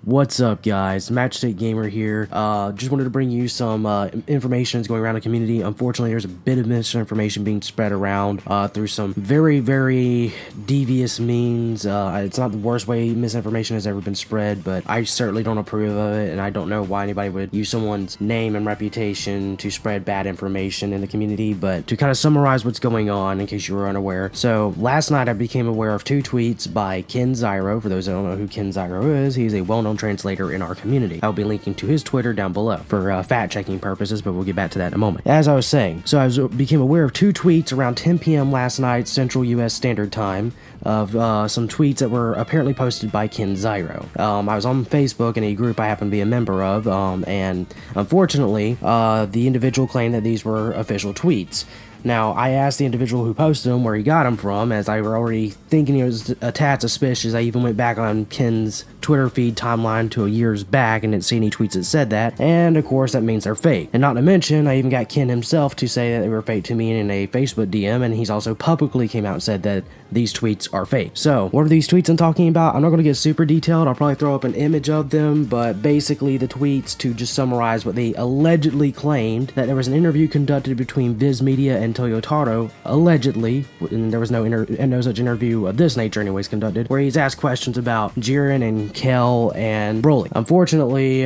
What's up, guys? Matchstick Gamer here. Just wanted to bring you some information that's going around the community. Unfortunately, there's a bit of misinformation being spread around through some very, very devious means. It's not the worst way misinformation has ever been spread, but I certainly don't approve of it, and I don't know why anybody would use someone's name and reputation to spread bad information in the community. But to kind of summarize what's going on, in case you were unaware. So last night I became aware of two tweets by Ken Zyro. For those that don't know who Ken Zyro is, he's a well-known translator in our community. I'll be linking to his Twitter down below for fact-checking purposes, but we'll get back to that in a moment. As I was saying, so I became aware of two tweets around 10 p.m. last night, Central U.S. Standard Time, of some tweets that were apparently posted by Ken Zyro. I was on Facebook in a group I happen to be a member of, and unfortunately, the individual claimed that these were official tweets. Now, I asked the individual who posted them where he got them from, as I were already thinking he was a tad suspicious. I even went back on Ken's Twitter feed timeline to a years back and didn't see any tweets that said that, and of course that means they're fake. And not to mention, I even got Ken himself to say that they were fake to me in a Facebook DM, and he's also publicly came out and said that these tweets are fake. So, what are these tweets I'm talking about? I'm not going to get super detailed. I'll probably throw up an image of them, but basically the tweets, to just summarize what they allegedly claimed, that there was an interview conducted between Viz Media and Toyotaro, allegedly, and there was no such interview of this nature anyways conducted, where he's asked questions about Jiren and Kel and Broly. Unfortunately,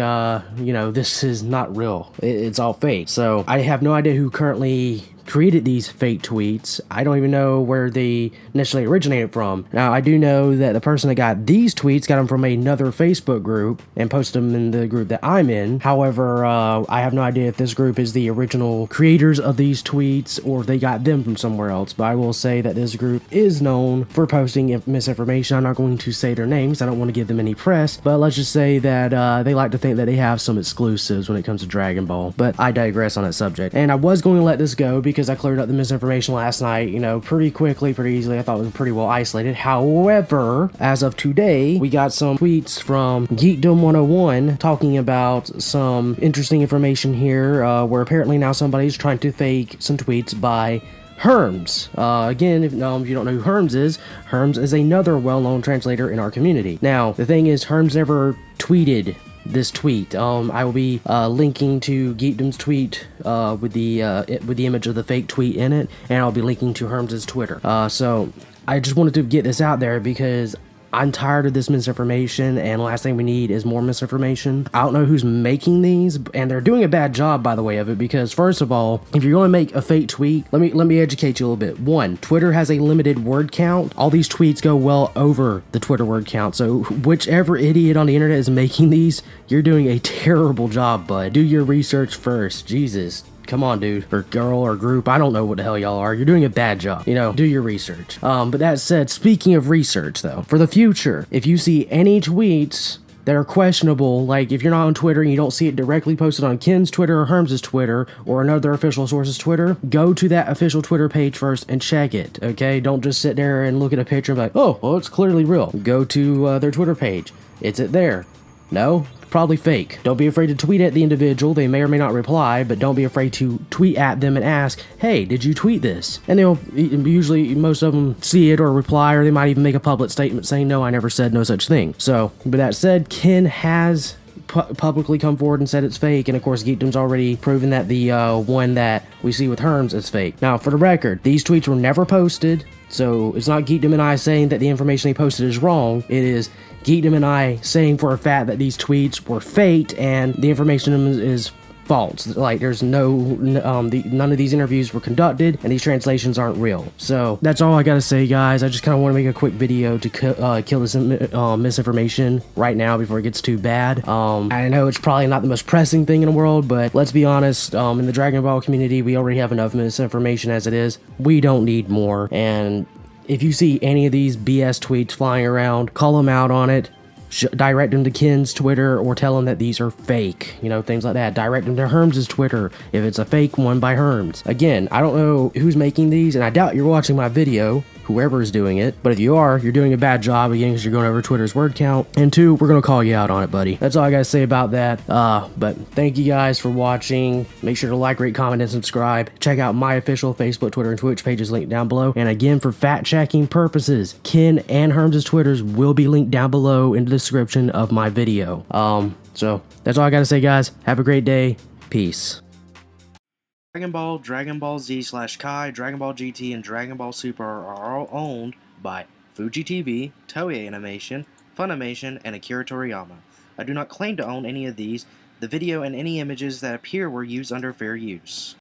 this is not real. It's all fake. So, I have no idea who currently created these fake tweets. I don't even know where they initially originated from. Now, I do know that the person that got these tweets got them from another Facebook group and posted them in the group that I'm in. However, I have no idea if this group is the original creators of these tweets or if they got them from somewhere else. But I will say that this group is known for posting misinformation. I'm not going to say their names. I don't want to give them any press. But let's just say that they like to think that they have some exclusives when it comes to Dragon Ball. But I digress on that subject. And I was going to let this go because I cleared up the misinformation last night, pretty quickly, pretty easily. I thought it was pretty well isolated. However, as of today, we got some tweets from Geekdom 101 talking about some interesting information here, where apparently now somebody's trying to fake some tweets by Herms. Again, if you don't know who Herms is another well-known translator in our community. Now, the thing is, Herms never tweeted this tweet. I will be linking to Geekdom's tweet with the image of the fake tweet in it, and I'll be linking to Herms' Twitter. So I just wanted to get this out there because I'm tired of this misinformation, and the last thing we need is more misinformation. I don't know who's making these, and they're doing a bad job, by the way, of it, because first of all, if you're going to make a fake tweet, let me educate you a little bit. One, Twitter has a limited word count. All these tweets go well over the Twitter word count, so whichever idiot on the internet is making these, you're doing a terrible job, bud. Do your research first. Jesus. Come on, dude, or girl, or group, I don't know what the hell y'all are. You're doing a bad job. Do your research. But that said, speaking of research, though, for the future, if you see any tweets that are questionable, like if you're not on Twitter and you don't see it directly posted on Ken's Twitter or Herms' Twitter or another official source's Twitter, go to that official Twitter page first and check it, okay? Don't just sit there and look at a picture and be like, oh, well, it's clearly real. Go to their Twitter page. Is it there? No? Probably fake. Don't be afraid to tweet at the individual. They may or may not reply, but don't be afraid to tweet at them and ask, hey, did you tweet this? And they'll usually, most of them see it or reply, or they might even make a public statement saying, no, I never said no such thing. So, but that said, Ken has publicly come forward and said it's fake, and of course Geekdom's already proven that the one that we see with Herms is fake. Now, for the record, these tweets were never posted, so it's not Geekdom and I saying that the information he posted is wrong. It is Geekdom and I saying for a fact that these tweets were faked and the information is false. Like, there's none of these interviews were conducted, and these translations aren't real. So that's all I gotta say, guys. I just kind of want to make a quick video to kill this misinformation right now before it gets too bad. I know it's probably not the most pressing thing in the world, but let's be honest, in the Dragon Ball community, we already have enough misinformation as it is. We don't need more, and if you see any of these BS tweets flying around, call them out on it. Direct them to Ken's Twitter or tell him that these are fake, things like that. Direct them to Herms' Twitter if it's a fake one by Herms. Again, I don't know who's making these, and I doubt you're watching my video, whoever is doing it. But if you are, you're doing a bad job, again, because you're going over Twitter's word count. And 2, we're going to call you out on it, buddy. That's all I got to say about that. But thank you guys for watching. Make sure to like, rate, comment, and subscribe. Check out my official Facebook, Twitter, and Twitch pages linked down below. And again, for fact-checking purposes, Ken and Herms' Twitters will be linked down below in the description of my video. So that's all I got to say, guys. Have a great day. Peace. Dragon Ball, Dragon Ball Z/Kai, Dragon Ball GT, and Dragon Ball Super are all owned by Fuji TV, Toei Animation, Funimation, and Akira Toriyama. I do not claim to own any of these. The video and any images that appear were used under fair use.